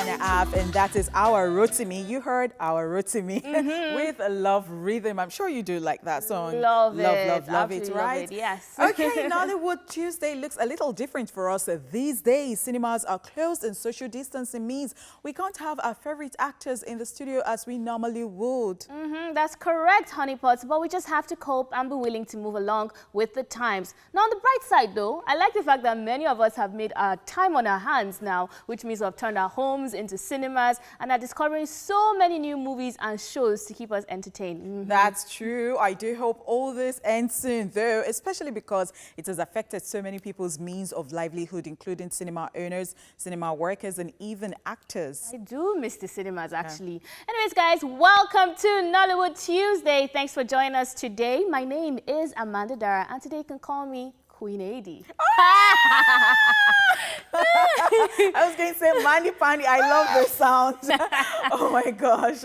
and a half, and that is our Rotimi. You heard our Rotimi with Love Rhythm. I'm sure you do like that song. Love it, right? love it, yes. Okay, Nollywood Tuesday looks a little different for us these days. Cinemas are closed and social distancing means we can't have our favorite actors in the studio as we normally would. That's correct, honeypots, but we just have to cope and be willing to move along with the times. Now, on the bright side, though, I like the fact that many of us have made our time on our hands now, which means we've turned our homes into cinemas and are discovering so many new movies and shows to keep us entertained. That's true. I do hope all this ends soon, though, especially because it has affected so many people's means of livelihood, including cinema owners, cinema workers, and even actors. I do miss the cinemas, actually. Anyways, guys, welcome to Nollywood Tuesday. Thanks for joining us today. My name is Amanda Dara, and today you can call me Queen AD. I was going to say Mandy Pandy. I love the sound. Oh my gosh.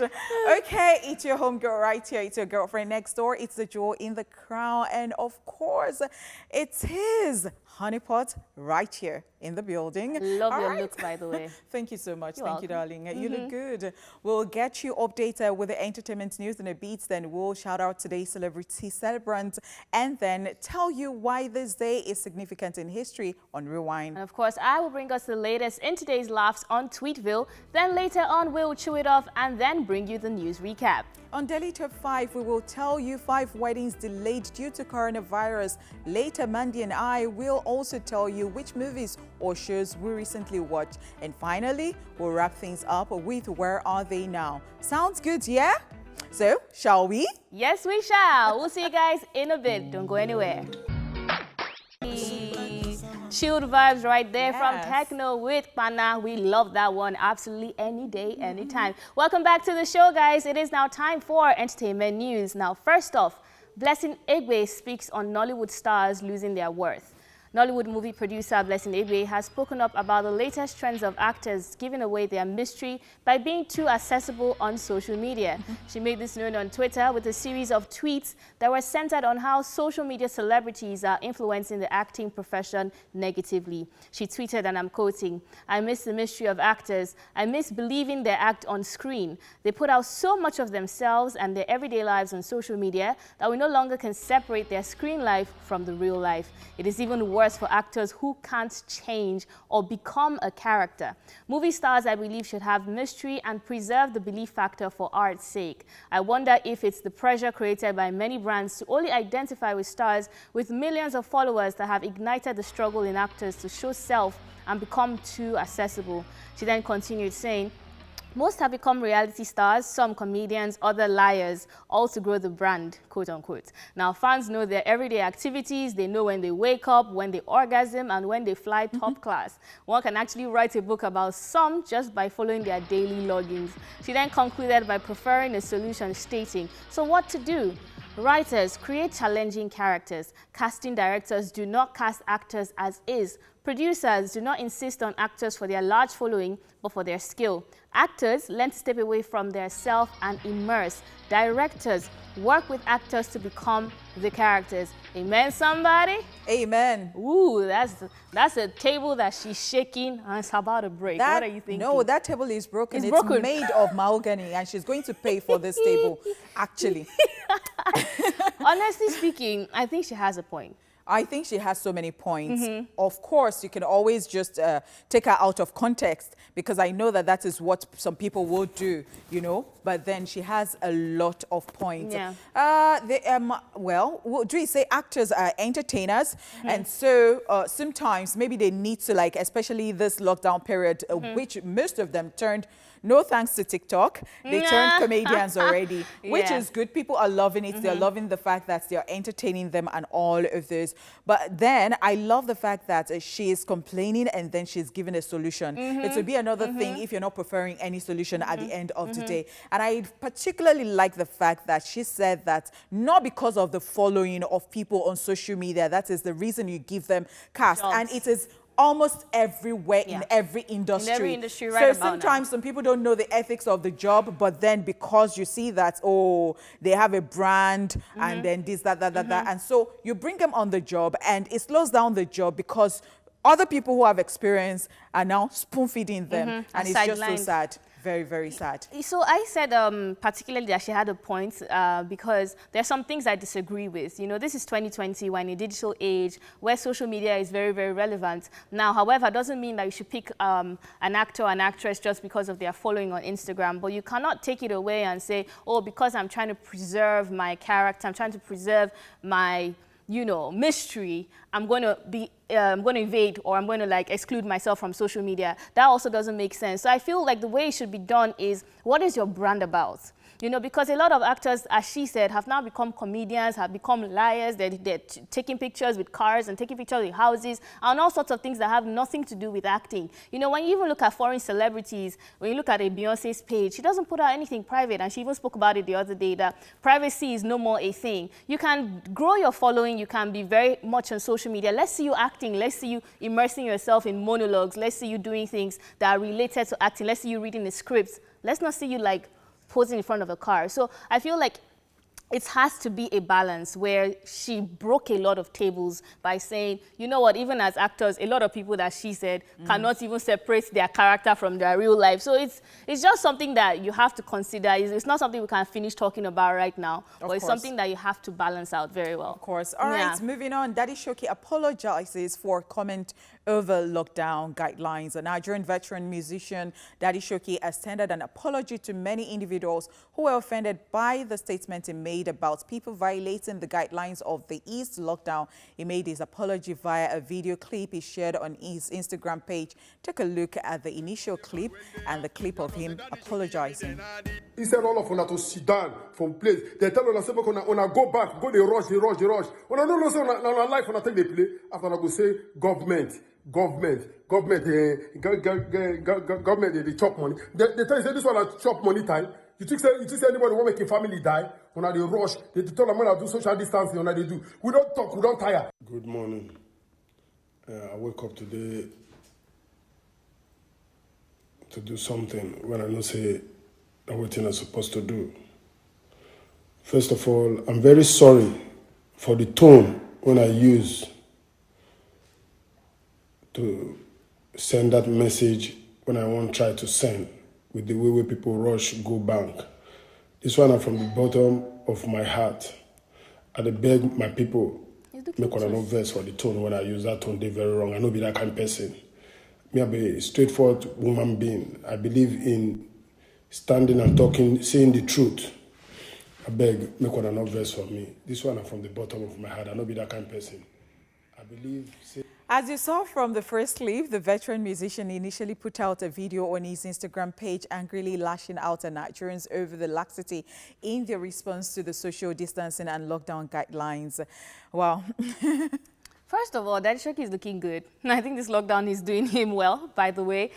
Okay, it's your home girl right here. It's your girlfriend next door. It's the jewel in the crown. And of course, it's his honeypot right here in the building. I love your look, by the way. Thank you so much. You're Thank you, welcome. darling. You look good. We'll get you updated with the entertainment news in a bit. Then we'll shout out today's celebrity celebrant and then tell you why this day is significant in history on Rewind. And of course, I will bring us the latest in today's laughs on Tweetville. Then later on, we'll chew it off and then bring you the news recap. On Daily Top 5, we will tell you 5 weddings delayed due to coronavirus. Later, Mandy and I will also tell you which movies or shows we recently watched. And finally, we'll wrap things up with Where Are They Now? Sounds good, yeah? So, shall we? Yes, we shall. We'll see you guys in a bit. Don't go anywhere. Chilled vibes right there from Techno with Pana. We love that one absolutely any day, anytime. Welcome back to the show, guys. It is now time for entertainment news. Now, first off, Blessing Egbe speaks on Nollywood stars losing their worth. Nollywood movie producer Blessing Egbe has spoken up about the latest trends of actors giving away their mystery by being too accessible on social media. She made this known on Twitter with a series of tweets that were centered on how social media celebrities are influencing the acting profession negatively. She tweeted, and I'm quoting, "I miss the mystery of actors. I miss believing they act on screen. They put out so much of themselves and their everyday lives on social media that we no longer can separate their screen life from the real life. It is even worse for actors who can't change or become a character. Movie stars, I believe, should have mystery and preserve the belief factor for art's sake. I wonder if it's the pressure created by many brands to only identify with stars with millions of followers that have ignited the struggle in actors to show self and become too accessible." She then continued saying, "Most have become reality stars, some comedians, other liars, all to grow the brand," quote unquote. Now, fans know their everyday activities. They know when they wake up, when they orgasm, and when they fly top class. One can actually write a book about some just by following their daily logins. She then concluded by preferring a solution, stating, "So what to do? Writers, create challenging characters. Casting directors do not cast actors as is. Producers do not insist on actors for their large following, but for their skill. Actors learn to step away from their self and immerse. Directors work with actors to become the characters." Amen, somebody? Amen. Ooh, that's a table that she's shaking and it's about to break. What are you thinking? No, that table is broken. It's It's broken. made of mahogany, and she's going to pay for this table, actually. Honestly speaking, I think she has a point. I think she has so many points. Of course, you can always just take her out of context, because I know that that is what some people will do, you know, but then she has a lot of points. Yeah. Well, do we say actors are entertainers? And so sometimes maybe they need to, like, especially this lockdown period, which most of them turned, no thanks to TikTok, they turned comedians already, which is good. People are loving it. They're loving the fact that they're entertaining them and all of this. But then I love the fact that she is complaining and then she's given a solution. It would be another thing if you're not preferring any solution at the end of the day. And I particularly like the fact that she said that not because of the following of people on social media, that is the reason you give them cast. Jobs. And it is almost everywhere in every industry. In every industry right so about sometimes some people don't know the ethics of the job, but then because you see that, oh, they have a brand and then this, that. And so you bring them on the job and it slows down the job because other people who have experience are now spoon-feeding them. And it's just so sidelined. sad. Very, very sad. So I said particularly that she had a point because there are some things I disagree with. You know, this is 2020, we're in a digital age where social media is very, very relevant. Now, however, doesn't mean that you should pick an actor or an actress just because of their following on Instagram. But you cannot take it away and say, oh, because I'm trying to preserve my character, I'm trying to preserve my, you know, mystery, I'm going to evade or I'm going to like exclude myself from social media. That also doesn't make sense. So I feel like the way it should be done is, what is your brand about? You know, because a lot of actors, as she said, have now become comedians, have become liars. They're taking pictures with cars and taking pictures with houses and all sorts of things that have nothing to do with acting. You know, when you even look at foreign celebrities, when you look at a Beyonce's page, she doesn't put out anything private. And she even spoke about it the other day, that privacy is no more a thing. You can grow your following. You can be very much on social media. Let's see you acting. Let's see you immersing yourself in monologues. Let's see you doing things that are related to acting. Let's see you reading the scripts. Let's not see you like posing in front of a car. So I feel like it has to be a balance where she broke a lot of tables by saying, you know what, even as actors, a lot of people that she said cannot even separate their character from their real life. So it's just something that you have to consider. It's not something we can finish talking about right now, but it's something that you have to balance out very well. Of course. All right, moving on. Daddy Showkey apologizes for comment over lockdown guidelines. A Nigerian veteran musician, Daddy Showkey, extended an apology to many individuals who were offended by the statement he made about people violating the guidelines of the East lockdown. He made his apology via a video clip he shared on his Instagram page. Take a look at the initial clip and the clip of him apologizing. He said all of us to sit down from place. They tell us when I go back, go they rush. When I don't know, on a life when I take the play, after I go say government, they chop money. They tell you say this one a chop money time. You think say anybody want make a family die? When they rush, they tell them when I do social distancing, when they do. We don't talk, we don't tire. Good morning. I wake up today to do something when I know say everything I'm supposed to do. First of all, I'm very sorry for the tone when I use to send that message when I want to try to send with the way where people rush, go bank. This one I'm from the bottom of my heart. I beg my people, make one no verse for the tone when I use that tone, they very wrong. I know be that kind of person. Me, I be a straightforward woman being. I believe in standing and talking, saying the truth. I beg, make one no verse for me. This one I'm from the bottom of my heart. I know be that kind of person. I believe... As you saw from the first clip, the veteran musician initially put out a video on his Instagram page angrily lashing out at Nigerians over the laxity in their response to the social distancing and lockdown guidelines. Wow. First of all, Daddy Showkey is looking good. I think this lockdown is doing him well, by the way.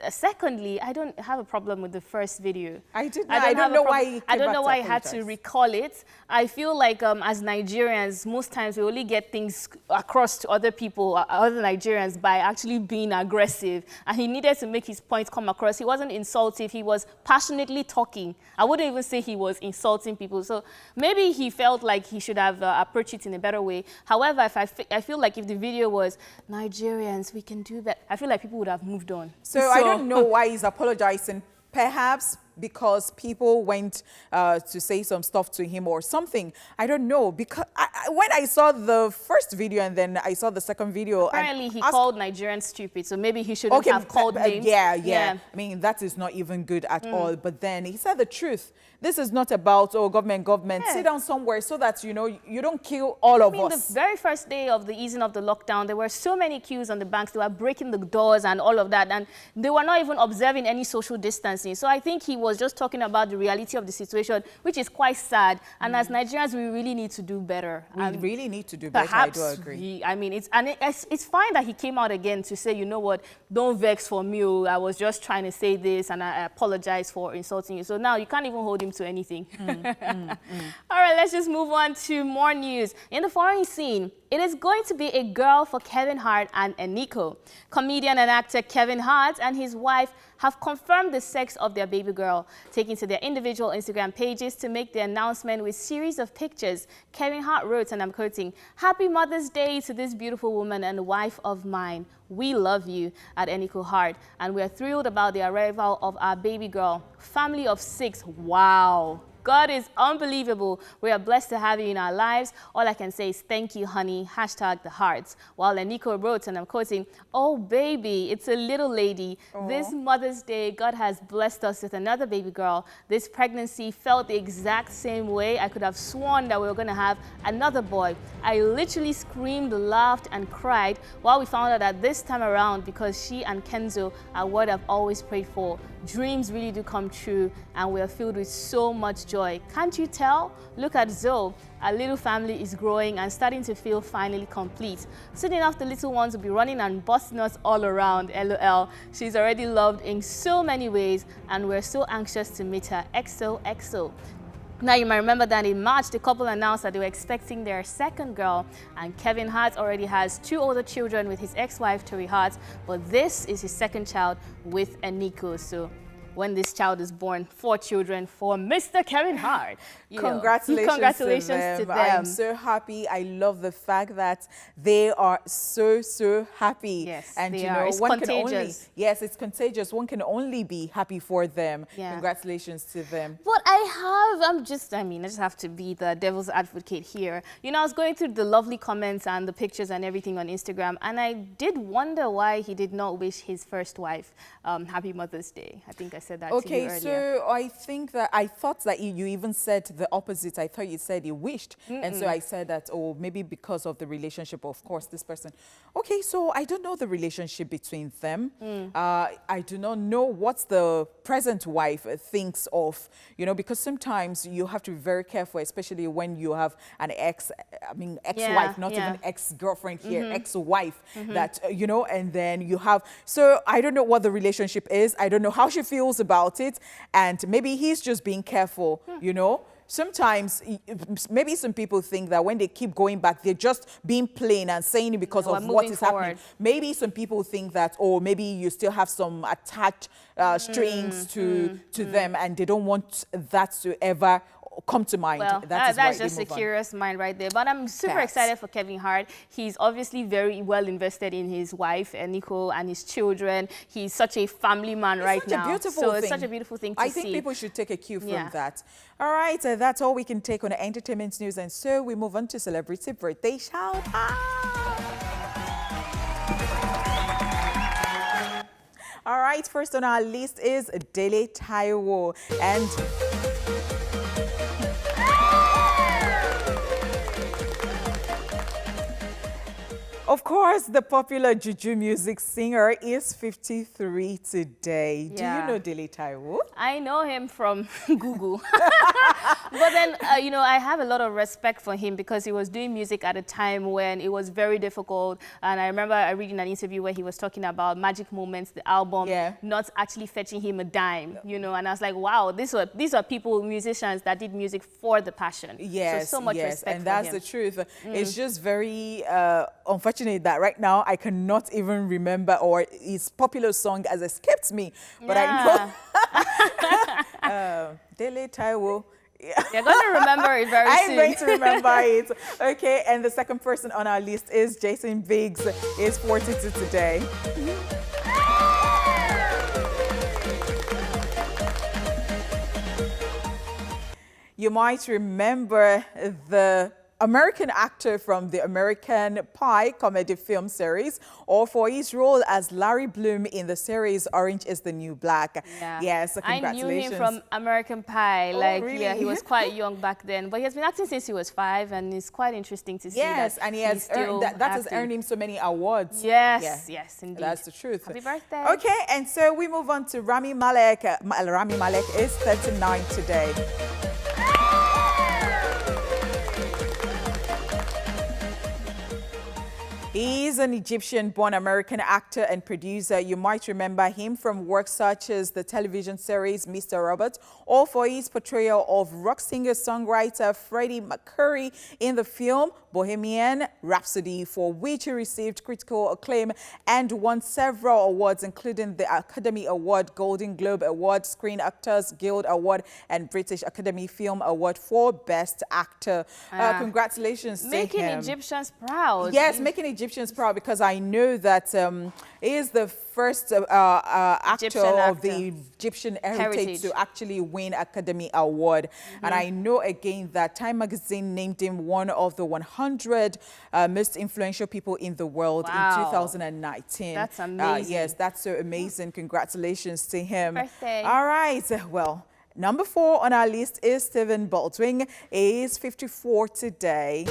Secondly, I don't have a problem with the first video. I don't know why he had to recall it. I feel like as Nigerians, most times we only get things across to other people, other Nigerians, by actually being aggressive. And he needed to make his point come across. He wasn't insultive. He was passionately talking. I wouldn't even say he was insulting people. So maybe he felt like he should have approached it in a better way. However, I feel like if the video was, Nigerians, we can do that, I feel like people would have moved on. So I don't know why he's apologizing. Perhaps because people went to say some stuff to him or something. I don't know. Because when I saw the first video and then I saw the second video... Apparently he called Nigerians stupid, so maybe he shouldn't have called names. Yeah. I mean, that is not even good at all. But then he said the truth. This is not about, oh, government. Yeah. Sit down somewhere so that, you know, you don't kill all of us. The very first day of the easing of the lockdown, there were so many queues on the banks. They were breaking the doors and all of that. And they were not even observing any social distancing. So I think he was just talking about the reality of the situation, which is quite sad. And as Nigerians, we really need to do better. We really need to do better, I do agree. It's fine that he came out again to say, you know what, don't vex for me. I was just trying to say this and I apologize for insulting you. So now you can't even hold him to anything. All right, let's just move on to more news. In the foreign scene, It is going to be a girl for Kevin Hart and Eniko. Comedian and actor Kevin Hart and his wife have confirmed the sex of their baby girl, taking to their individual Instagram pages to make the announcement with series of pictures. Kevin Hart wrote, and I'm quoting, "Happy Mother's Day to this beautiful woman and wife of mine. We love you," at Eniko Hart, and we are thrilled about the arrival of our baby girl. Family of 6. Wow. God is unbelievable. We are blessed to have you in our lives. All I can say is thank you, honey. Hashtag the hearts. While Eniko wrote, and I'm quoting, "Oh, baby, it's a little lady. Aww. This Mother's Day, God has blessed us with another baby girl. This pregnancy felt the exact same way. I could have sworn that we were going to have another boy. I literally screamed, laughed, and cried while we found out that this time around, because she and Kenzo are what I've always prayed for. Dreams really do come true, and we are filled with so much joy. Can't you tell? Look at Zoe. Our little family is growing and starting to feel finally complete. Soon enough, the little ones will be running and busting us all around, LOL. She's already loved in so many ways, and we're so anxious to meet her. XOXO. Now, you might remember that in March, the couple announced that they were expecting their second girl, and Kevin Hart already has 2 older children with his ex-wife, Tori Hart, but this is his second child with Eniko. So when this child is born, 4 children for Mr. Kevin Hart. Congratulations to them. I'm so happy. I love the fact that they are so happy. Yes, and they are. It's contagious. Yes, it's contagious. One can only be happy for them. Yeah. Congratulations to them. But I just have to be the devil's advocate here. You know, I was going through the lovely comments and the pictures and everything on Instagram, and I did wonder why he did not wish his first wife Happy Mother's Day. I think I said that to you earlier. Okay, so I thought that you even said the opposite. I thought you said he wished. And so I said that, oh, maybe because of the relationship, of course, this person. Okay, so I don't know the relationship between them. I do not know what the present wife thinks of, you know, because sometimes you have to be very careful, especially when you have an ex-wife, not even ex-girlfriend here, ex-wife that, you know, and then you have, so I don't know what the relationship is. I don't know how she feels about it. And maybe he's just being careful, you know. Sometimes, maybe some people think that when they keep going back, they're just being plain and saying it because of what is happening. Maybe some people think that, oh, maybe you still have some attached strings to them, and they don't want that to ever come to mind. Well, that's just a curious mind right there. But I'm super excited for Kevin Hart. He's obviously very well invested in his wife, Eniko, and his children. He's such a family man right now. It's such a beautiful thing to see. I think people should take a cue from that. All right, that's all we can take on the entertainment news. And so we move on to celebrity birthday shout out. All right, first on our list is Dele Taiwo. And of course, the popular juju music singer is 53 today. Do you know Dele Taiwo? I know him from Google. But then, you know, I have a lot of respect for him because he was doing music at a time when it was very difficult. And I remember I reading an interview where he was talking about Magic Moments, the album, not actually fetching him a dime, you know. And I was like, wow, these are people, musicians that did music for the passion. Yes, so much respect for him. And that's the truth. It's just very unfortunate that right now I cannot even remember, or his popular song has escaped me. But I know Dele Taiwo. You're going to remember it very soon. I'm going to remember it. Okay, and the second person on our list is Jason Biggs. He's 42 today. You might remember the American actor from the American Pie comedy film series, or for his role as Larry Bloom in the series Orange is the New Black. Yes, so congratulations. I knew him from American Pie. Really? He was quite young back then, but he has been acting since he was 5, and it's quite interesting to see that. And he has that has earned him so many awards. Yes, indeed. That's the truth. Happy birthday. Okay, and so we move on to Rami Malek. Rami Malek is 39 today. He is an Egyptian-born American actor and producer. You might remember him from work such as the television series Mr. Robot, or for his portrayal of rock singer-songwriter Freddie Mercury in the film Bohemian Rhapsody, for which he received critical acclaim and won several awards, including the Academy Award, Golden Globe Award, Screen Actors Guild Award, and British Academy Film Award for Best Actor. Congratulations to him. Making Egyptians proud. Yes, making Egyptians proud, because I know that he is the first actor of the Egyptian heritage to actually win Academy Award. And I know again that Time Magazine named him one of the 100 most influential people in the world in 2019. That's amazing. Yes, that's so amazing. Congratulations to him. Birthday. All right. Well, number 4 on our list is Stephen Baldwin. He is 54 today.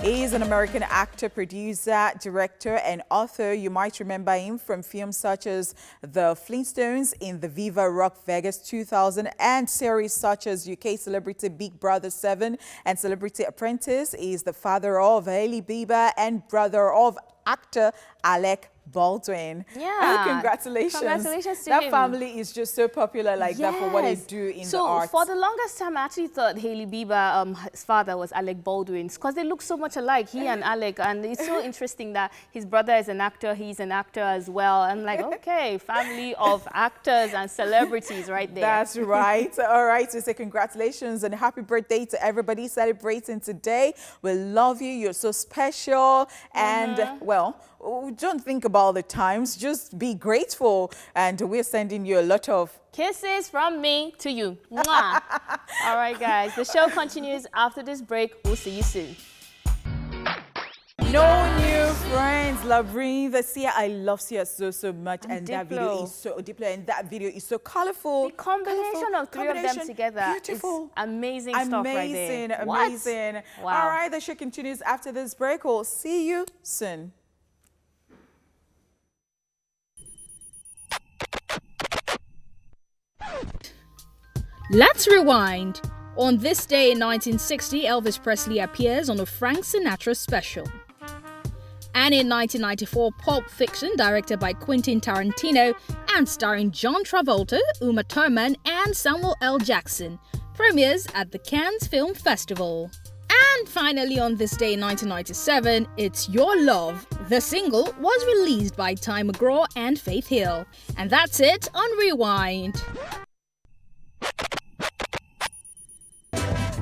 He is an American actor, producer, director, and author. You might remember him from films such as The Flintstones in the Viva Rock Vegas 2000 and series such as UK Celebrity Big Brother 7 and Celebrity Apprentice. He is the father of Hailey Bieber and brother of actor Alec Baldwin. Yeah. Congratulations. Congratulations to that him. family is just so popular like that for what they do in the arts. So for the longest time, I actually thought Hailey Bieber, his father was Alec Baldwin, because they look so much alike, he and Alec. And it's so interesting that his brother is an actor, he's an actor as well. I'm like, okay, family of actors and celebrities right there. That's right. All right, so say congratulations and happy birthday to everybody celebrating today. We love you. You're so special. And, well, don't think about the times. Just be grateful. And we're sending you a lot of kisses from me to you. Mwah. All right, guys. The show continues after this break. We'll see you soon. No new friends. Labyrinth. Sia, I love Sia so much. And that video is so deep. And that video is so colorful. The combination of three of them together beautiful. Is amazing stuff right there. Amazing. Wow. All right, the show continues after this break. We'll see you soon. Let's rewind. On this day in 1960, Elvis Presley appears on a Frank Sinatra special. And in 1994, Pulp Fiction, directed by Quentin Tarantino and starring John Travolta, Uma Thurman, and Samuel L. Jackson, premieres at the Cannes Film Festival. And finally, on this day in 1997, It's Your Love. The single was released by Ty McGraw and Faith Hill. And that's it on Rewind.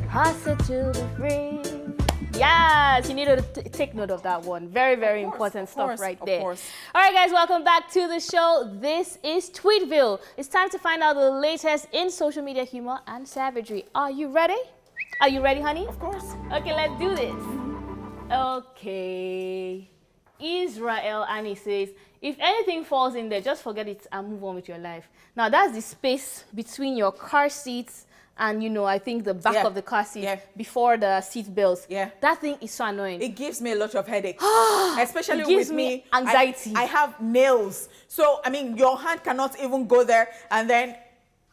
Hustle to be free. Yes, you need to take note of that one. Very, very important stuff right there. All right, guys, welcome back to the show. This is Tweetville. It's time to find out the latest in social media humor and savagery. Are you ready? Are you ready, honey? Of course. Okay, let's do this. Okay. Israel Annie says, if anything falls in there, just forget it and move on with your life. Now, that's the space between your car seats and, you know, I think the back of the car seat before the seat belts. That thing is so annoying. It gives me a lot of headaches. Especially it gives with me anxiety. I have nails. So, I mean, your hand cannot even go there. And then,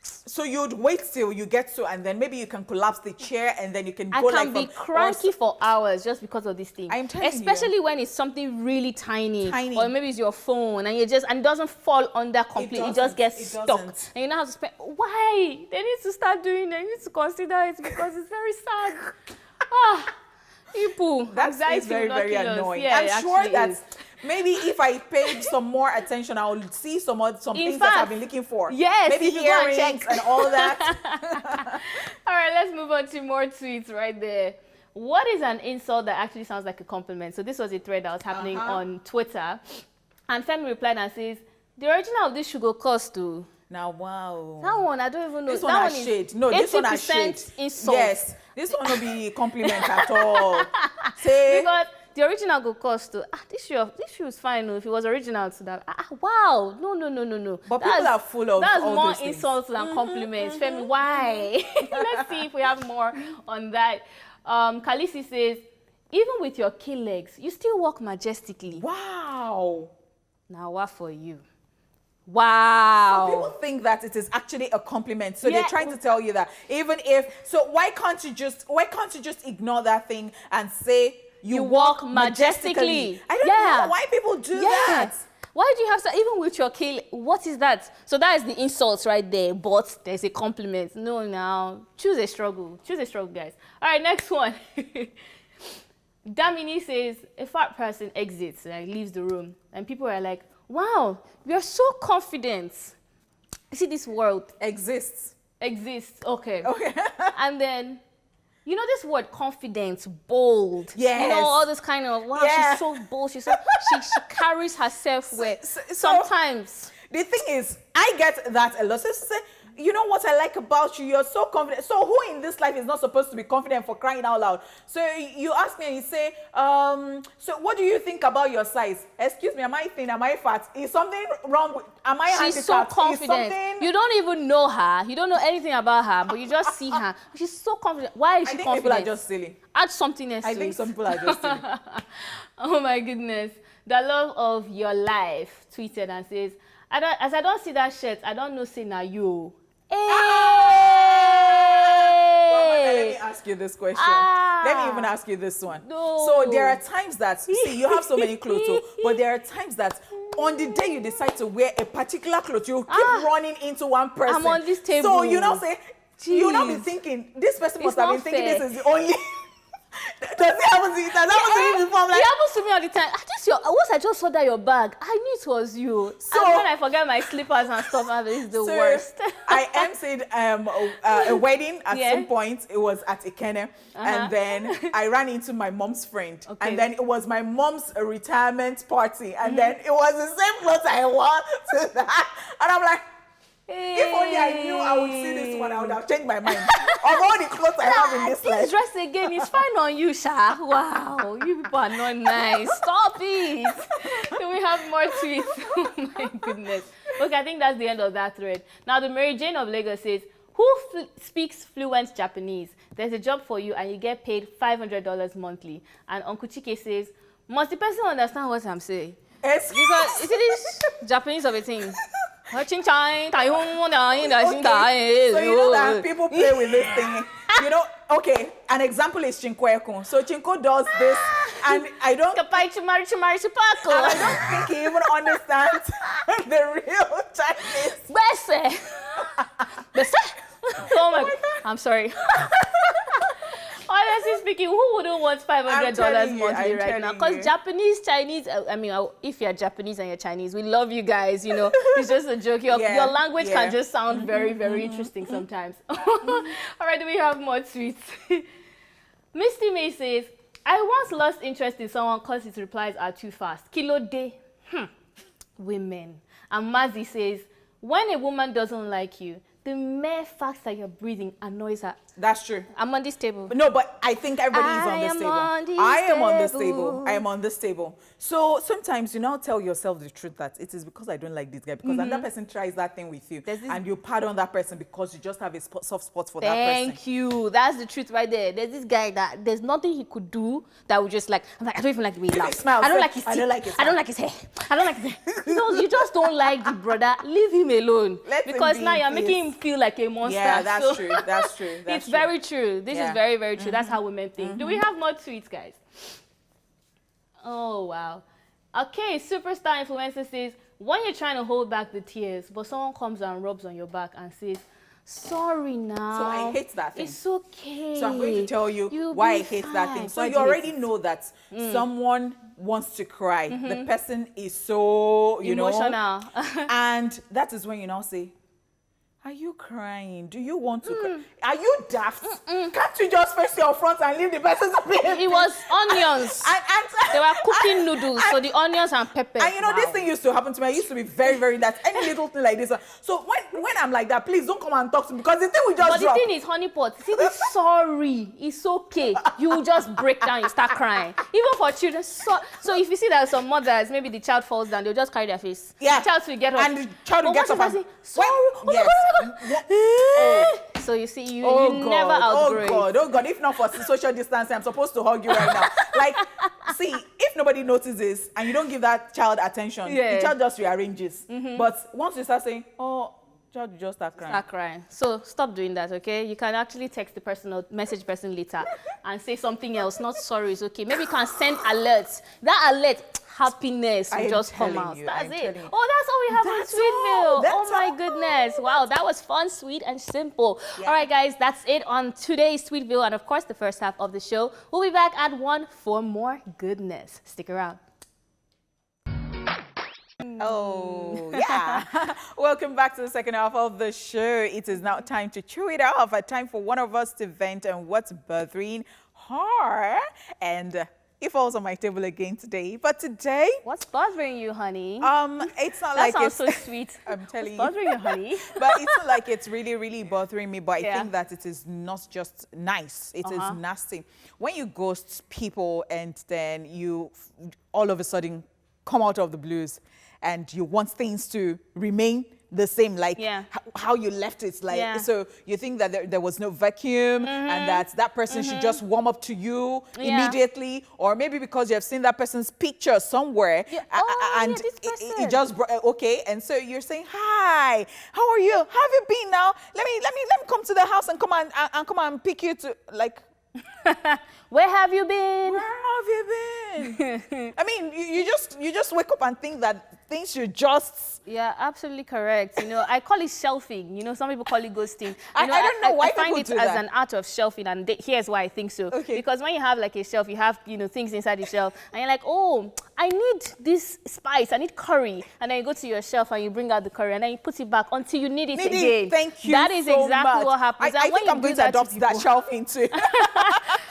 so you'd wait till you get to, and then maybe you can collapse the chair and then you can go like I can be cranky for hours just because of this thing. I'm telling you. Especially when it's something really tiny. Or maybe it's your phone and it doesn't fall under completely. It just gets stuck. And you know how to spend. Why? They need to start doing it. They need to consider it because it's very sad. People. That's very, very annoying. I'm sure that maybe if I paid some more attention, I will see some things that I've been looking for. Yes, maybe earrings and all that. All right, let's move on to more tweets right there. What is an insult that actually sounds like a compliment? So this was a thread that was happening on Twitter. And Femi replied and says, the original of this should go cost to. Now, wow. That one, I don't even know. This one has shade. No, this one has shade. Insult. Yes, this one will be compliment at all. Say, because the original go cost to, this shoe is fine if it was original to that. Wow, no. But people are full of that's all more those insults than compliments. Femi, why? Let's see if we have more on that. Kalisi says, even with your key legs, you still walk majestically. Wow. Now what for you? Wow. So people think that it is actually a compliment. So they're trying to tell you that even if, so why can't you just ignore that thing and say you walk majestically? I don't know why people do that. Why do you have to, even with your kill, what is that? So that is the insults right there, but there's a compliment. No, now, choose a struggle. Choose a struggle, guys. All right, next one. Damini says, a fat person exits, like leaves the room, and people are like, wow, you're so confident. You see, this world exists, okay. And then, you know this word, confidence, bold. Yes. You know, all this kind of, wow, she's so bold. She's so, she carries herself with. Sometimes. The thing is, I get that a lot. So say, you know what I like about you? You're so confident. So who in this life is not supposed to be confident, for crying out loud? So you ask me and you say, so what do you think about your size? Excuse me, am I thin? Am I fat? Is something wrong with, am I handicapped? She's so confident. You don't even know her. You don't know anything about her, but you just see her. She's so confident. Why is she confident? I think people are just silly. Add something else to it. I think some people are just silly. Oh my goodness. The love of your life tweeted and says, as I don't see that shirt, I don't know say na you. Hey! Well, let me ask you this question. Let me even ask you this one. No. So there are times that, see, you have so many clothes, but there are times that on the day you decide to wear a particular cloth, you keep running into one person. I'm on this table. So you now say, you now be thinking, this person must have been thinking this is the only... Does it happen to you? Does it happen to you before? It happens to me all the time. Once I just saw that your bag, I knew it was you. So, and when I forget my slippers and stuff, it's the worst. I emceed a wedding at some point. It was at Ikene. And then I ran into my mom's friend. Okay. And then it was my mom's retirement party. And then it was the same clothes I wore to that. And I'm like, if only I knew I would see this one, I would have changed my mind. Of all the clothes I have in this life. This dress again is fine on you, Sha. Wow, you people are not nice. Stop it. Can we have more tweets? Oh my goodness. Okay, I think that's the end of that thread. Now, the Mary Jane of Lagos says, who speaks fluent Japanese? There's a job for you and you get paid $500 monthly. And Uncle Chike says, must the person understand what I'm saying? Because is it this Japanese of a thing? Okay. So you know that people play with this thing. You know, okay, an example is Chinkweko. So Chinko does this, and I don't think he even understands the real Chinese. Oh my God. I'm sorry. Honestly speaking, who wouldn't want $500 monthly right now? Because Japanese, Chinese, I mean, if you're Japanese and you're Chinese, we love you guys, you know. It's just a joke. Your language can just sound very, very interesting sometimes. All right, do we have more tweets? Misty May says, I once lost interest in someone because his replies are too fast. Kilo de. Women. And Mazi says, when a woman doesn't like you, the mere fact that you're breathing annoys her. That's true. I'm on this table. No, but I think everybody is on this table. I am on this table. I am on this table. So sometimes you now tell yourself the truth that it is because I don't like this guy. Because another person tries that thing with you. And you pardon that person because you just have a soft spot for that person. Thank you. That's the truth right there. There's this guy that there's nothing he could do that would just like, I'm like, I don't even like the way he laughs. I don't like his teeth. I don't like his hair. I don't like his hair. You just don't like the brother. Leave him alone. Because now you're making him feel like a monster. Yeah, that's true. That's true. It's very true. This is very, very true. That's how women think. Do we have more tweets, guys? Oh, wow. Okay, superstar influencer says, when you're trying to hold back the tears, but someone comes and rubs on your back and says, sorry now. So I hate that thing. It's okay. So I'm going to tell you why I hate that thing. So you already know that someone wants to cry. The person is so, emotional. And that is when you now say, are you crying? Do you want to cry? Are you daft? Can't you just face your front and leave the person to be? It was onions. They were cooking noodles, so the onions and pepper. And you know, this thing used to happen to me. I used to be very, very that. Any little thing like this. So when I'm like that, please don't come and talk to me because the thing will just drop. But the thing is, honeypot, see this sorry, it's okay. You will just break down, you start crying. Even for children. So if you see that some mothers, maybe the child falls down, they'll just carry their face. Yeah. The child will get up. And the child will get up and say, sorry. So you see, you never outgrow. Oh God! If not for social distancing, I'm supposed to hug you right now. Like See, if nobody notices and you don't give that child attention, the child just rearranges. But once you start saying, oh, child, you just start crying. Start crying. So stop doing that, okay? You can actually text the person or message person later and say something else. Not sorry, it's okay. Maybe you can send alerts. That alert, happiness will just come out. That's it. Oh, that's all we have on Tweetville. Oh my goodness. Wow, that was fun, sweet, and simple. All right, guys, that's it on today's Tweetville. And of course, the first half of the show. We'll be back at 1 for more goodness. Stick around. Oh, yeah. Welcome back to the second half of the show. It is now time to chew it off. A time for one of us to vent on what's bothering her. And it falls on my table again today. But today... What's bothering you, honey? It's not like that sounds so sweet. I'm telling you. What's bothering you, honey? But it's not like it's really, really bothering me. But I think that it is not just nice. It is nasty. When you ghost people and then you all of a sudden come out of the blues and you want things to remain the same, like how you left it. Like so you think that there was no vacuum and that person should just warm up to you immediately, or maybe because you have seen that person's picture somewhere and it just okay, and so you're saying, hi, how are you? How have you been now? Let me come to the house and come and pick you to, like, where have you been? Where have you been? I mean, you just wake up and think that things should just... Yeah, absolutely correct. You know, I call it shelving. You know, some people call it ghosting. I don't know why people do that. I find it as an art of shelving, and here's why I think so. Okay. Because when you have like a shelf, you have, you know, things inside the shelf, and you're like, oh, I need this spice, I need curry. And then you go to your shelf and you bring out the curry, and then you put it back until you need it again. Thank you That is so exactly much. what happens. I think I'm going to adopt that shelving too.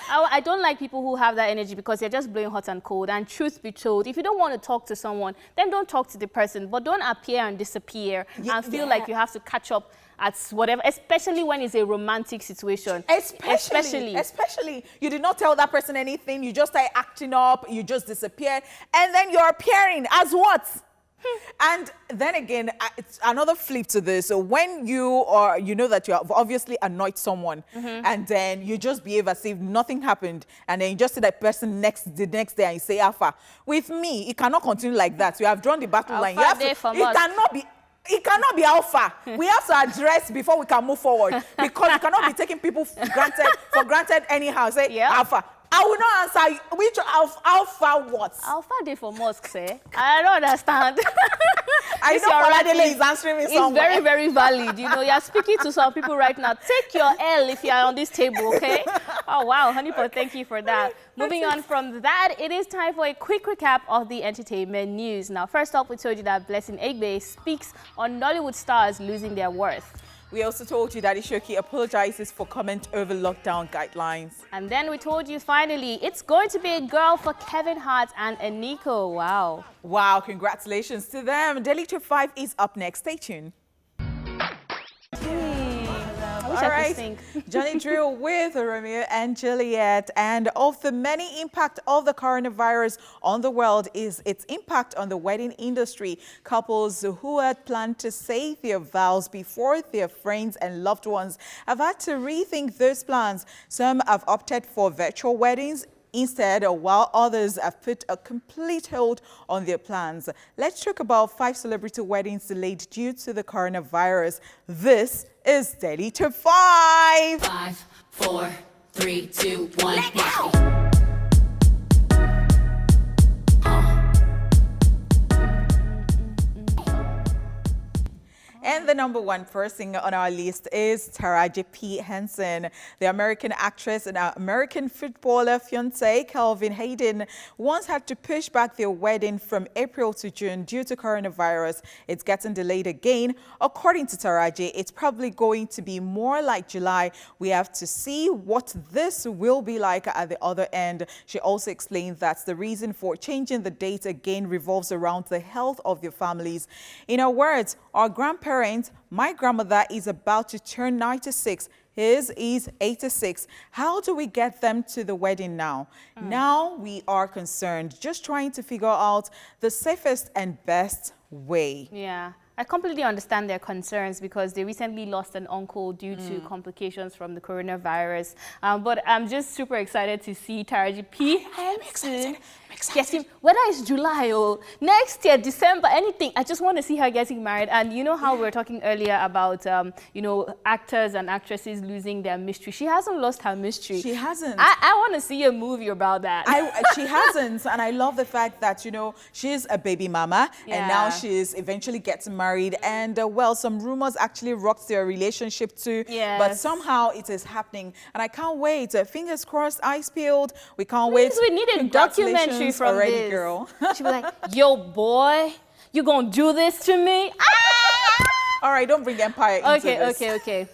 I don't like people who have that energy because they're just blowing hot and cold. And truth be told, if you don't want to talk to someone, then don't talk to the person. But don't appear and disappear and feel like you have to catch up at whatever, especially when it's a romantic situation. Especially, you did not tell that person anything. You just started acting up. You just disappeared. And then you're appearing as what? And then again, it's another flip to this. So when you know that you have obviously annoyed someone, and then you just behave as if nothing happened, and then you just see that person the next day and you say, Alpha. With me, it cannot continue like that. You have drawn the battle line. It cannot be alpha. We have to address before we can move forward, because you cannot be taking people for granted anyhow. Say alpha. I will not answer which alpha what? Alpha day for mosques, eh? I don't understand. I know Oladele is answering me somewhere. It's very, very valid. You know, you're speaking to some people right now. Take your L if you're on this table, okay? Oh, wow. Honeypot, thank you for that. Moving on from that, it is time for a quick recap of the entertainment news. Now, first up, we told you that Blessing Egbe speaks on Nollywood stars losing their worth. We also told you that Showkey apologizes for comment over lockdown guidelines. And then we told you finally, it's going to be a girl for Kevin Hart and Eniko. Wow. Wow, congratulations to them. Daily Top 5 is up next. Stay tuned. All right, Johnny Drill with Romeo and Juliet. And of the many impact of the coronavirus on the world is its impact on the wedding industry. Couples who had planned to say their vows before their friends and loved ones have had to rethink those plans. Some have opted for virtual weddings instead, while others have put a complete hold on their plans. Let's talk about 5 celebrity weddings delayed due to the coronavirus. This is Daily Top 5. 5, 4, 3, 2, 1. Let go. And the number 1 person on our list is Taraji P. Henson. The American actress and American footballer fiance Calvin Hayden once had to push back their wedding from April to June due to coronavirus. It's getting delayed again. According to Taraji, it's probably going to be more like July. We have to see what this will be like at the other end. She also explained that the reason for changing the date again revolves around the health of their families. In her words, our grandparents, my grandmother is about to turn 96. His is 86. How do we get them to the wedding now? Now we are concerned, just trying to figure out the safest and best way. Yeah. I completely understand their concerns because they recently lost an uncle due to complications from the coronavirus. But I'm just super excited to see Taraji P. I'm excited. Getting, whether it's July or next year, December, anything. I just want to see her getting married. And you know how we were talking earlier about, you know, actors and actresses losing their mystery. She hasn't lost her mystery. She hasn't. I want to see a movie about that. She hasn't, and I love the fact that, you know, she's a baby mama, and now she's eventually getting married. And well, some rumors actually rocked their relationship too. Yes. But somehow it is happening, and I can't wait. Fingers crossed, eyes peeled. We can't wait. We need a documentary from already, this. girl. She'll be like, yo, boy, you gonna do this to me? All right, don't bring Empire into this. Okay.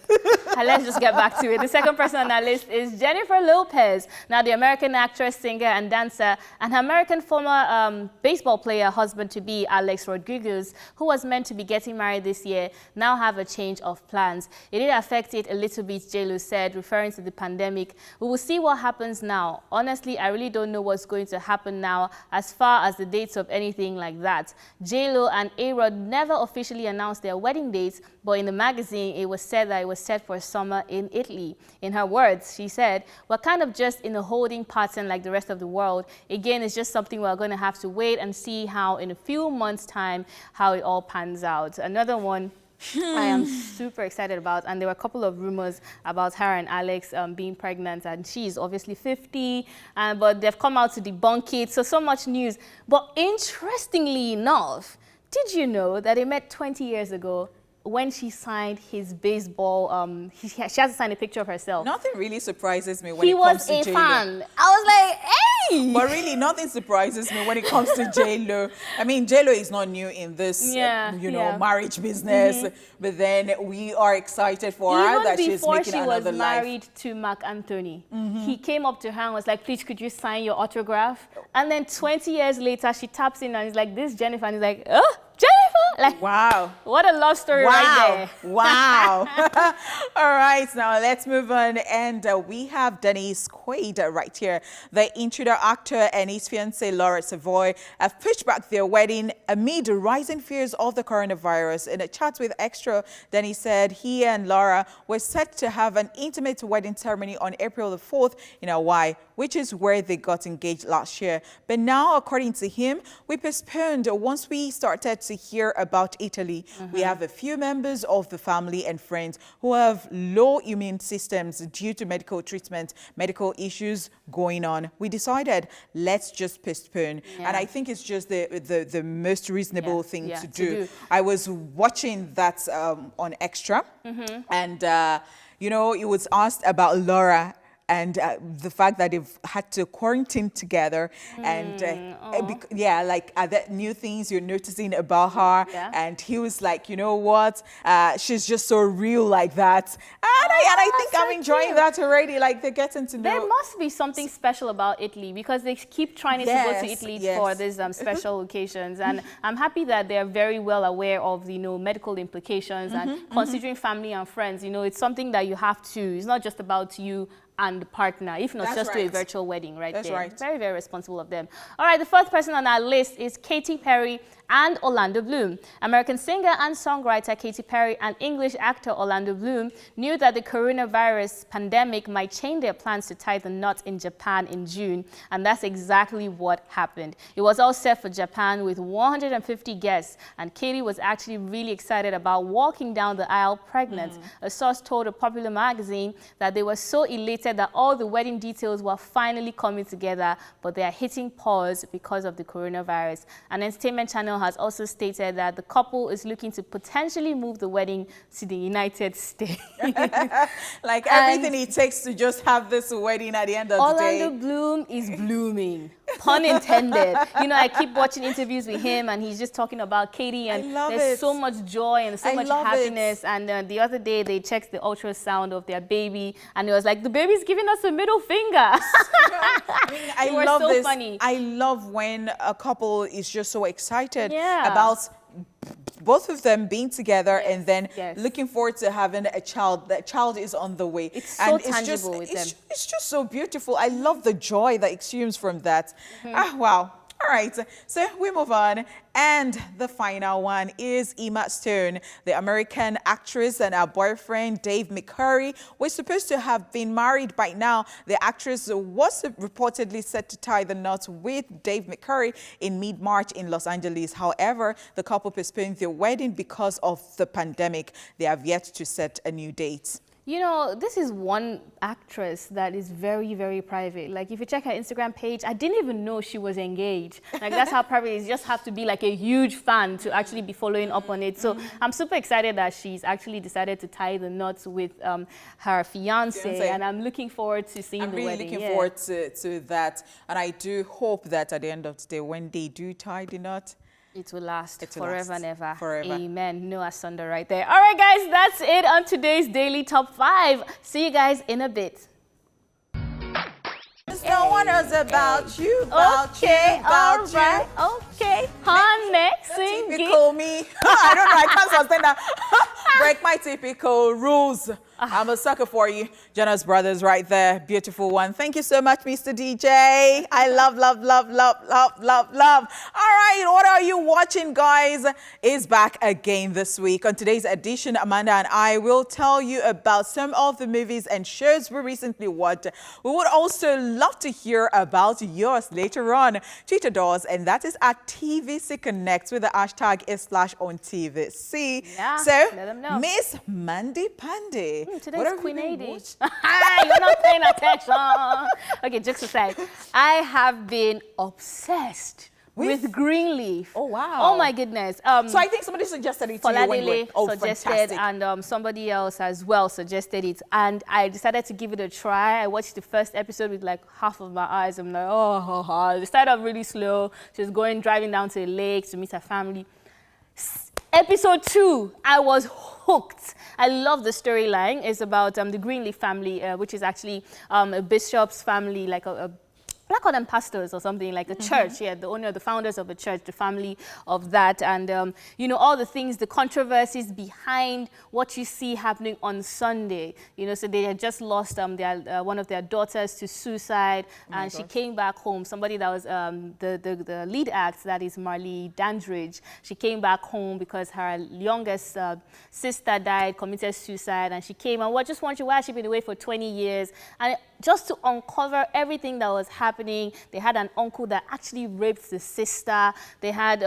Let's just get back to it. The second person on our list is Jennifer Lopez. Now, the American actress, singer, and dancer, and her American former baseball player husband-to-be, Alex Rodriguez, who was meant to be getting married this year, now have a change of plans. It did affect it a little bit, J-Lo said, referring to the pandemic. We will see what happens now. Honestly, I really don't know what's going to happen now as far as the dates of anything like that. J-Lo and A-Rod never officially announced their wedding dates, but in the magazine, it was said that it was set for summer in Italy. In her words, she said, we're kind of just in a holding pattern like the rest of the world. Again, it's just something we're going to have to wait and see how in a few months' time, how it all pans out. Another one I am super excited about, and there were a couple of rumors about her and Alex being pregnant, and she's obviously 50, but they've come out to debunk it, so much news. But interestingly enough, did you know that they met 20 years ago when she signed his baseball, she has to sign a picture of herself. Nothing really surprises me when it comes to J-Lo. He was a fan. I was like, hey! But really, nothing surprises me when it comes to J-Lo. I mean, J-Lo is not new in this, you know, marriage business. But then we are excited for her that she's making another life. Even before she was married to Mark Anthony, he came up to her and was like, please, could you sign your autograph? And then 20 years later, she taps in and he's like, this is Jennifer. And he's like, oh, Jennifer! Like, wow. What a love story right there. Wow. All right, now let's move on. And we have Dennis Quaid right here. The intruder actor and his fiancée, Laura Savoy, have pushed back their wedding amid rising fears of the coronavirus. In a chat with Extra, Dennis said he and Laura were set to have an intimate wedding ceremony on April the 4th in Hawaii, which is where they got engaged last year. But now, according to him, we postponed once we started to hear about Italy. We have a few members of the family and friends who have low immune systems due to medical treatment, medical issues going on. We decided, let's just postpone. And I think it's just the most reasonable thing to do. I was watching that on Extra, and, you know, it was asked about Laura and the fact that they've had to quarantine together and like are there new things you're noticing about her? And he was like, you know what, she's just so real like that, and I think I'm enjoying that already. Like, they're getting to know. There must be something special about Italy because they keep trying to go to Italy for these special occasions, and I'm happy that they're very well aware of the medical implications and considering family and friends. You know, it's something that you have to. It's not just about you and the partner, if not just to a virtual wedding there. Very, very responsible of them. All right, the fourth person on our list is Katy Perry and Orlando Bloom. American singer and songwriter Katy Perry and English actor Orlando Bloom knew that the coronavirus pandemic might change their plans to tie the knot in Japan in June, and that's exactly what happened. It was all set for Japan with 150 guests, and Katy was actually really excited about walking down the aisle pregnant. A source told a popular magazine that they were so elated that all the wedding details were finally coming together, but they are hitting pause because of the coronavirus. An entertainment channel has also stated that the couple is looking to potentially move the wedding to the United States. Like everything it takes to just have this wedding at the end of the day. Orlando Bloom is blooming. Pun intended. You know, I keep watching interviews with him and he's just talking about Katy, and there's so much joy and so much happiness. And the other day they checked the ultrasound of their baby and it was like, the baby's giving us a middle finger. I mean, I love so this. Funny. I love when a couple is just so excited about both of them being together and then looking forward to having a child. That child is on the way. It's so tangible with them. It's just so beautiful. I love the joy that exudes from that. Wow. All right, so we move on. And the final one is Emma Stone, the American actress, and her boyfriend, Dave McCurry, were supposed to have been married by now. The actress was reportedly set to tie the knot with Dave McCurry in mid-March in Los Angeles. However, the couple postponed their wedding because of the pandemic. They have yet to set a new date. You know, this is one actress that is very, very private. Like, if you check her Instagram page, I didn't even know she was engaged. Like, that's how private it is. You just have to be like a huge fan to actually be following up on it. So I'm super excited that she's actually decided to tie the knots with her fiance, and I'm looking forward to seeing the wedding. I'm really looking forward to that. And I do hope that at the end of the day, when they do tie the knot, it will last forever and ever. Forever. Amen. No asunder right there. All right, guys, that's it on today's Daily Top 5. See you guys in a bit. No one knows about you, about you, about you. Right. Okay, honey, sing Typical it. me. I don't know, I can't sustain that. Break my typical rules. I'm a sucker for you. Jonas Brothers right there. Beautiful one. Thank you so much, Mr. DJ. I love, love, love, love, love, love, love. All right, what are you watching, guys? Is back again this week. On today's edition, Amanda and I will tell you about some of the movies and shows we recently watched. We would also love to hear about yours later on. Tweet us, and that is at TVC Connect with the hashtag /OnTVC. Yeah, so, let them know. Miss Mandy Pandy. Today's Queen AD. You're not paying attention. Okay, jokes aside, I have been obsessed with Greenleaf. Oh, wow. Oh, my goodness. So I think somebody suggested it to you when we were. Suggested, fantastic. and somebody else as well suggested it. And I decided to give it a try. I watched the first episode with like half of my eyes. I'm like, oh. It started off really slow. She was driving down to the lake to meet her family. Episode 2, I was hooked. I love the storyline. It's about the Greenleaf family, which is actually a bishop's family, like I call them pastors or something, like a church, the owner, the founders of a church, the family of that, and you know, all the things, the controversies behind what you see happening on Sunday. You know, so they had just lost one of their daughters to suicide, and she came back home. Somebody that was the lead act, that is Marley Dandridge, she came back home because her youngest sister died, committed suicide, and she came and just wondering why she'd been away for 20 years, and just to uncover everything that was happening. They had an uncle that actually raped the sister. They had,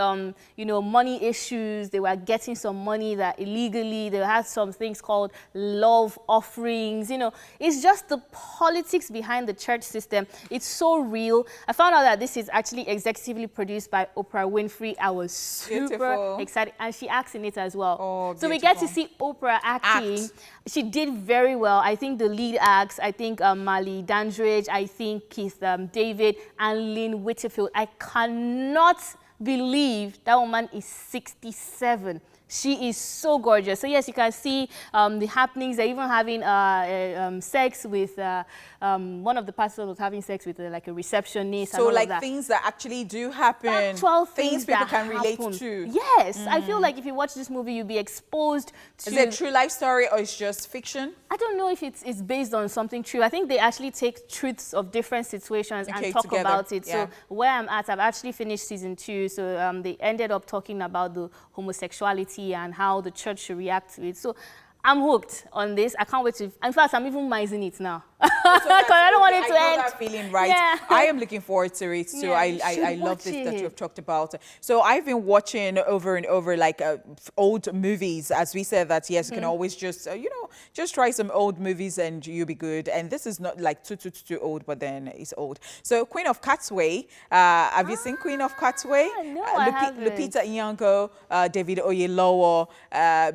you know, money issues. They were getting some money that illegally. They had some things called love offerings. You know, it's just the politics behind the church system. It's so real. I found out that this is actually executively produced by Oprah Winfrey. I was super excited. And she acts in it as well. Oh, so we get to see Oprah acting. She did very well. I think the lead acts, I think Marley Dandridge, I think Keith David, and Lynn Whitfield. I cannot believe that woman is 67. She is so gorgeous. So yes, you can see the happenings. They're even having sex with, one of the pastors was having sex with like a receptionist. So and like that. things that actually do happen. Actual things people that can relate happen. to. Yes, I feel like if you watch this movie, you'll be exposed to... Is it a true life story or it's just fiction? I don't know if it's based on something true. I think they actually take truths of different situations and talk about it. Yeah. So where I'm at, I've actually finished season 2. So they ended up talking about the homosexuality and how the church should react to it. So I'm hooked on this. I can't wait to... In fact, I'm even mizing it now. Because I don't want it to end. I know that feeling, right? Yeah. I am looking forward to it too. Yeah, I love this that you have talked about. So I've been watching over and over like old movies. As we said that, yes, you can always just, you know, just try some old movies and you'll be good. And this is not like too old, but then it's old. So Queen of Catway. Have you seen Queen of Catway? No, I haven't. Lupita Nyong'o, David Oyelowo.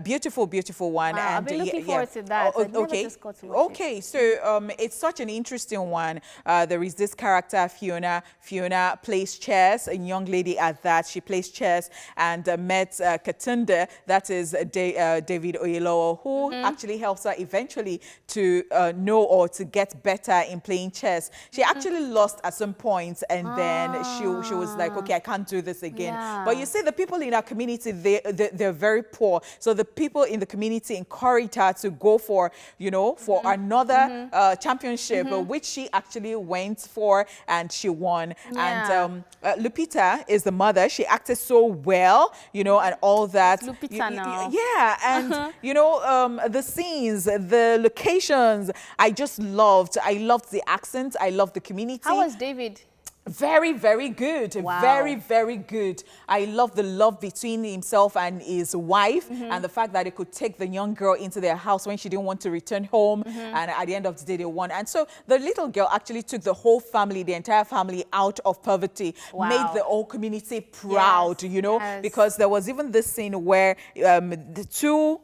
Beautiful, beautiful one. Wow, I've been looking forward to that. Okay, so it's such an interesting one. There is this character, Fiona. Fiona plays chess, a young lady at that. She plays chess and met Katunda, that is David Oyelowo, who actually helps her eventually to know or to get better in playing chess. She actually lost at some point, and then she was like, okay, I can't do this again. Yeah. But you see, the people in our community, they're very poor. So the people in the community encouraged her to go for, you know, for another championship, which she actually went for and she won. And Lupita is the mother. She acted so well, you know, and all that. It's Lupita now. Yeah, and you know, the scenes, the locations, I just loved. I loved the accent. I loved the community. How was David? Very, very good. Wow. Very, very good. I love the love between himself and his wife, and the fact that they could take the young girl into their house when she didn't want to return home, and at the end of the day they won. And so the little girl actually took the whole family, the entire family, out of poverty, made the whole community proud, you know, because there was even this scene where the two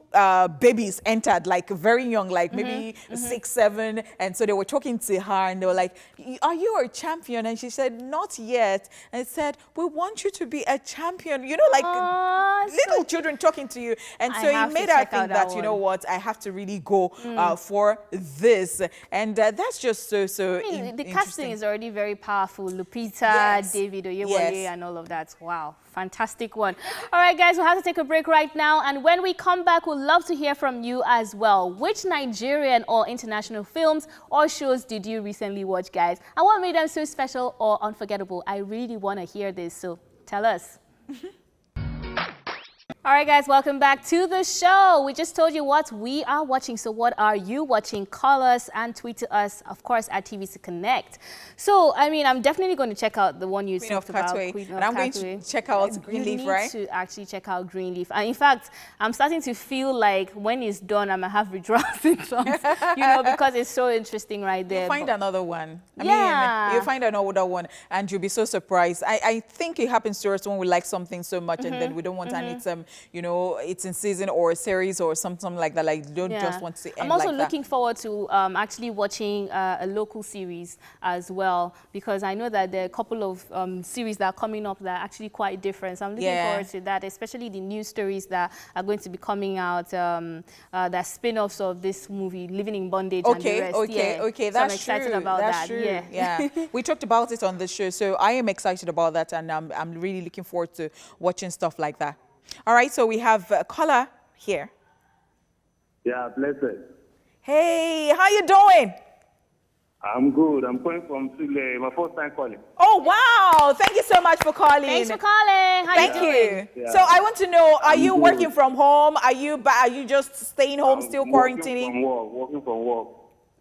babies entered, like very young, like maybe 6, 7, and so they were talking to her and they were like, "Are you a champion?" And she said, "Not yet." And it said, "We want you to be a champion," you know, like little children talking to you. And so it made her think that, you know what, I have to really go for this. And that's just so the casting is already very powerful. Lupita, David Oyewole, and all of that. Wow, fantastic one. All right, guys, we'll have to take a break right now. And when we come back, we'd love to hear from you as well. Which Nigerian or international films or shows did you recently watch, guys? And what made them so special or unforgettable? I really want to hear this, so tell us. All right, guys, welcome back to the show. We just told you what we are watching. So what are you watching? Call us and tweet to us, of course, at TVC Connect. So, I mean, I'm definitely going to check out the one you talked about. And I'm going to check out Greenleaf, right? You need to actually check out Greenleaf. And in fact, I'm starting to feel like when it's done, I'm going to have withdrawal symptoms, you know, because it's so interesting right there. You'll find another one. I mean, you'll find another one and you'll be so surprised. I think it happens to us when we like something so much and then we don't want any you know, it's in season or a series or something like that. Like, don't just want to see. I'm also looking forward to actually watching a local series as well, because I know that there are a couple of series that are coming up that are actually quite different. So I'm looking forward to that, especially the new stories that are going to be coming out, that spin-offs of this movie, Living in Bondage and the rest. Okay, so I'm excited about that. True. Yeah. We talked about it on the show, so I am excited about that, and I'm really looking forward to watching stuff like that. All right, so we have a caller here. Yeah, blessed. Hey, how you doing? I'm good. I'm calling from Sule. My first time calling. Oh, wow. Thank you so much for calling. Thanks for calling. How you doing? Yeah. So I want to know, are you working from home? Are you just staying home, still quarantining? Working from work.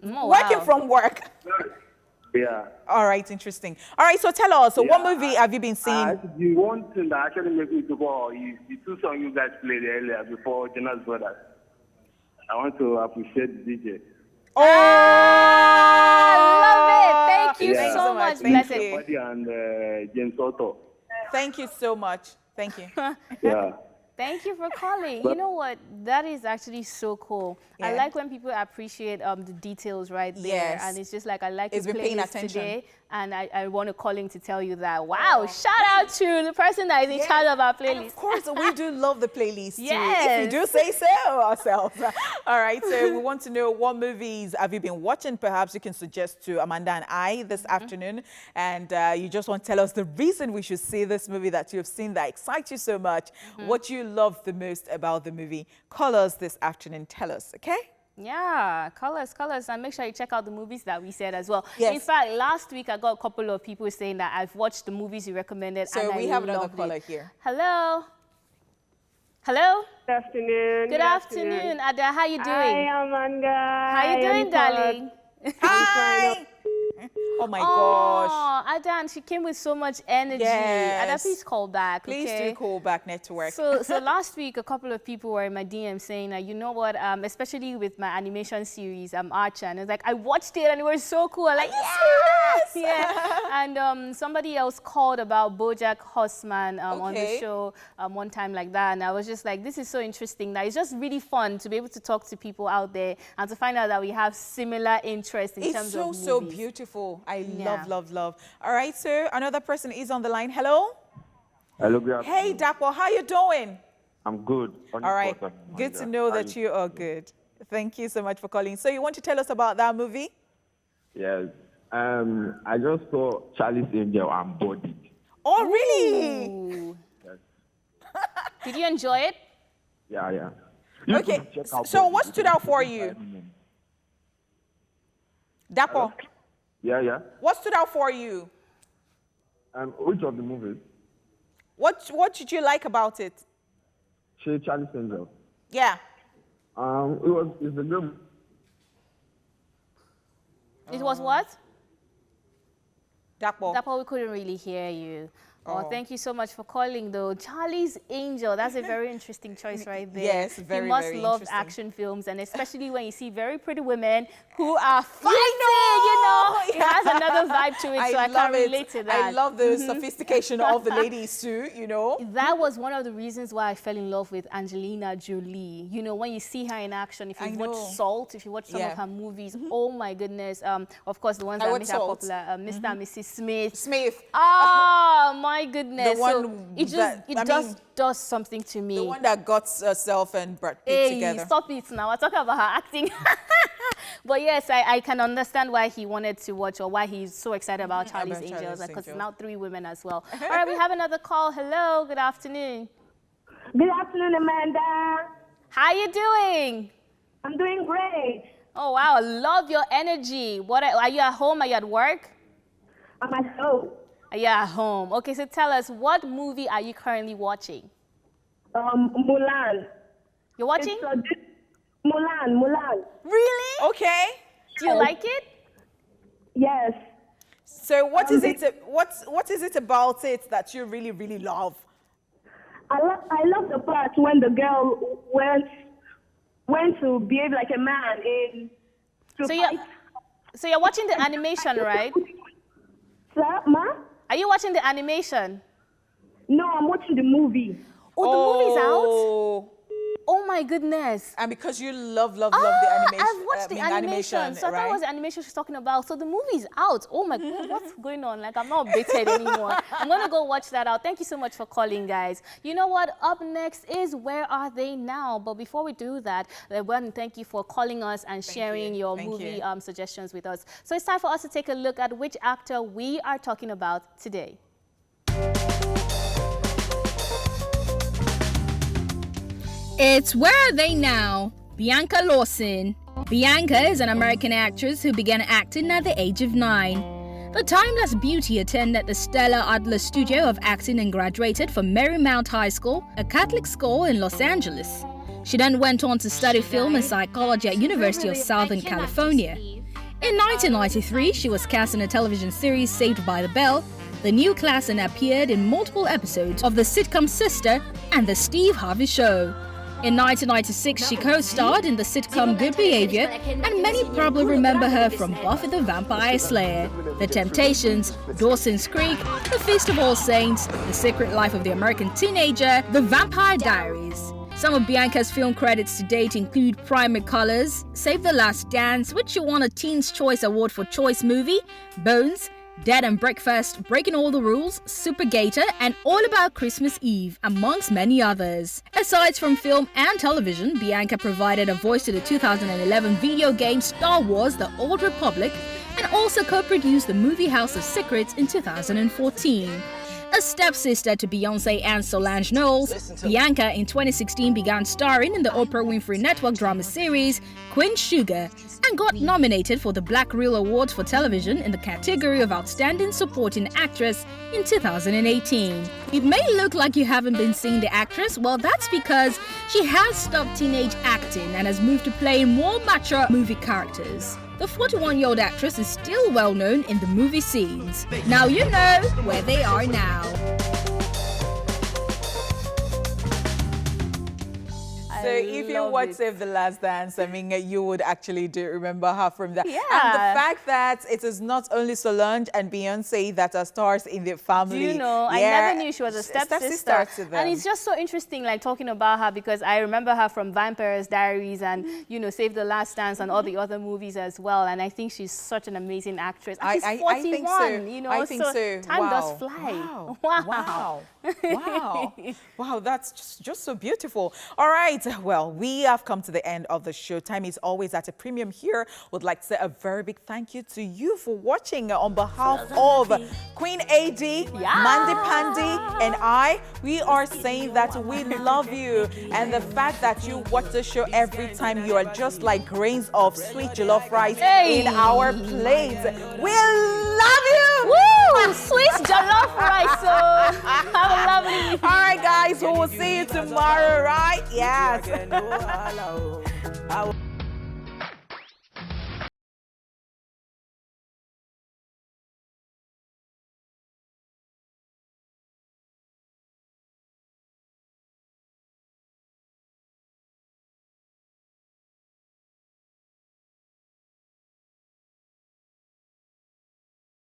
Oh, working from work. Yeah. All right, interesting. All right, so tell us, so what movie have you been seeing? The one thing that actually makes me to go is the two songs you guys played earlier before Jonas Brothers. I want to appreciate the DJ. Oh, I love it. Thank you so much, Blessed. And James Otto. Thank you so much. Thank you. Yeah. Thank you for calling. You know what? That is actually so cool. I like when people appreciate the details right there. And it's just like, I like to play this today. And I want to call in to tell you that, wow, shout out to the person that is in charge of our playlist. And of course, we do love the playlist too. If we do say so ourselves. All right, so we want to know what movies have you been watching. Perhaps you can suggest to Amanda and I this afternoon. And you just want to tell us the reason we should see this movie that you have seen that excites you so much. What you love the most about the movie. Call us this afternoon. Tell us, okay? Yeah, call us, and make sure you check out the movies that we said as well. Yes. In fact, last week I got a couple of people saying that I've watched the movies you recommended. So we have another caller here. Hello. Hello. Good afternoon. Good afternoon, Ada. How you doing? Hi, Amanda. How you doing, darling? Hi. Oh my gosh. Adan, she came with so much energy. Ada, please call back. Please do call back, network. So last week, a couple of people were in my DM saying, you know what, especially with my animation series, Archer, and it's like, I watched it and it was so cool. I'm like, yes! Yeah. And somebody else called about BoJack Horseman on the show one time like that. And I was just like, this is so interesting. That it's just really fun to be able to talk to people out there and to find out that we have similar interests in terms of movies. It's so beautiful. I love. All right, sir. Another person is on the line. Hello. Hello, good afternoon. Hey, Dapo. How you doing? I'm good. All right. Good to know that you are good. Thank you so much for calling. So you want to tell us about that movie? Yes. I just saw Charlie's Angel and Bodied. Oh, really? Yes. Did you enjoy it? Yeah. Okay. So what stood out for you? Dapo, Yeah. what stood out for you? Which of the movies? What did you like about it? Charlie's Angel. Yeah. It's a good. It was what? Dapo. Dapo, we couldn't really hear you. Oh, thank you so much for calling, though. Charlie's Angel, that's a very interesting choice right there. Yes, very, you must very love interesting. action films, and especially when you see very pretty women who are fighting, you know. It has another vibe to it, so I can't relate to that. I love the sophistication of the ladies too, you know. That was one of the reasons why I fell in love with Angelina Jolie. You know, when you see her in action, if you watch Salt, if you watch some of her movies, oh my goodness. Of course, the ones that made her popular, Mr. and Mrs. Smith. Oh my goodness. The one it does something to me. The one that got herself and Brad Pitt together. Stop it now. We're talking about her acting. But yes, I can understand why he wanted to watch, or why he's so excited about Charlie's Angels, because it's now 3 women as well. All right, we have another call. Hello, good afternoon. Good afternoon, Amanda. How you doing? I'm doing great. Oh, wow, I love your energy. What are you at home? Are you at work? I'm at home. Are you at home? Okay, so tell us, what movie are you currently watching? Mulan. You're watching? Mulan. Really? Okay. Do you like it? Yes. So what is it? What is it about it that you really, really love? I love the part when the girl went to behave like a man in. So you're watching the animation, right? Sir, ma? Are you watching the animation? No, I'm watching the movie. Oh, the movie's out? Oh my goodness. And because you love the animation. I've watched the animation. So I thought it was the animation she's talking about. So the movie's out. Oh my God, what's going on? Like, I'm not updated anymore. I'm going to go watch that out. Thank you so much for calling, guys. You know what? Up next is Where Are They Now? But before we do that, I want to thank you for calling us and sharing your movie suggestions with us. So it's time for us to take a look at which actor we are talking about today. It's Where Are They Now? Bianca Lawson. Bianca is an American actress who began acting at the age of 9. The timeless beauty attended the Stella Adler Studio of Acting and graduated from Marymount High School, a Catholic school in Los Angeles. She then went on to study film and psychology at University of Southern California. In 1993, she was cast in a television series Saved by the Bell, the new class, and appeared in multiple episodes of the sitcom Sister and The Steve Harvey Show. In 1996, she co-starred in the sitcom Good Behavior, and many probably remember her from Buffy the Vampire Slayer, The Temptations, Dawson's Creek, The Feast of All Saints, The Secret Life of the American Teenager, The Vampire Diaries. Some of Bianca's film credits to date include Primer Colors, Save the Last Dance, which she won a Teen's Choice Award for Choice Movie, Bones, Dead and Breakfast, Breaking All the Rules, Super Gator, and All About Christmas Eve, amongst many others. Aside from film and television, Bianca provided a voice to the 2011 video game Star Wars: The Old Republic, and also co-produced the movie House of Secrets in 2014. A stepsister to Beyoncé and Solange Knowles, Bianca in 2016 began starring in the Oprah Winfrey Network drama series Queen Sugar and got nominated for the Black Reel Award for television in the category of Outstanding Supporting Actress in 2018. It may look like you haven't been seeing the actress, well, that's because she has stopped teenage acting and has moved to playing more mature movie characters. The 41-year-old actress is still well known in the movie scenes. Now you know where they are now. So if you watch Save the Last Dance, I mean, you would actually do remember her from that. Yeah. And the fact that it is not only Solange and Beyoncé that are stars in the family. Do you know, I never knew she was a stepsister. And it's just so interesting, like, talking about her, because I remember her from Vampire's Diaries and, you know, Save the Last Dance and all the other movies as well. And I think she's such an amazing actress. And she's 41, I think so. You know, I think so. Time does fly. Wow. Wow. Wow. Wow, that's just so beautiful. All right. well, we have come to the end of the show. Time is always at a premium here. Would like to say a very big thank you to you for watching. On behalf of Queen AD, Mandy Pandy, and I, we are saying that we love you. And the fact that you watch the show every time, you are just like grains of sweet jollof rice in our plate. We love you! Woo! Sweet jollof rice. So have a lovely. All right, guys, we will see you tomorrow, right? Yes.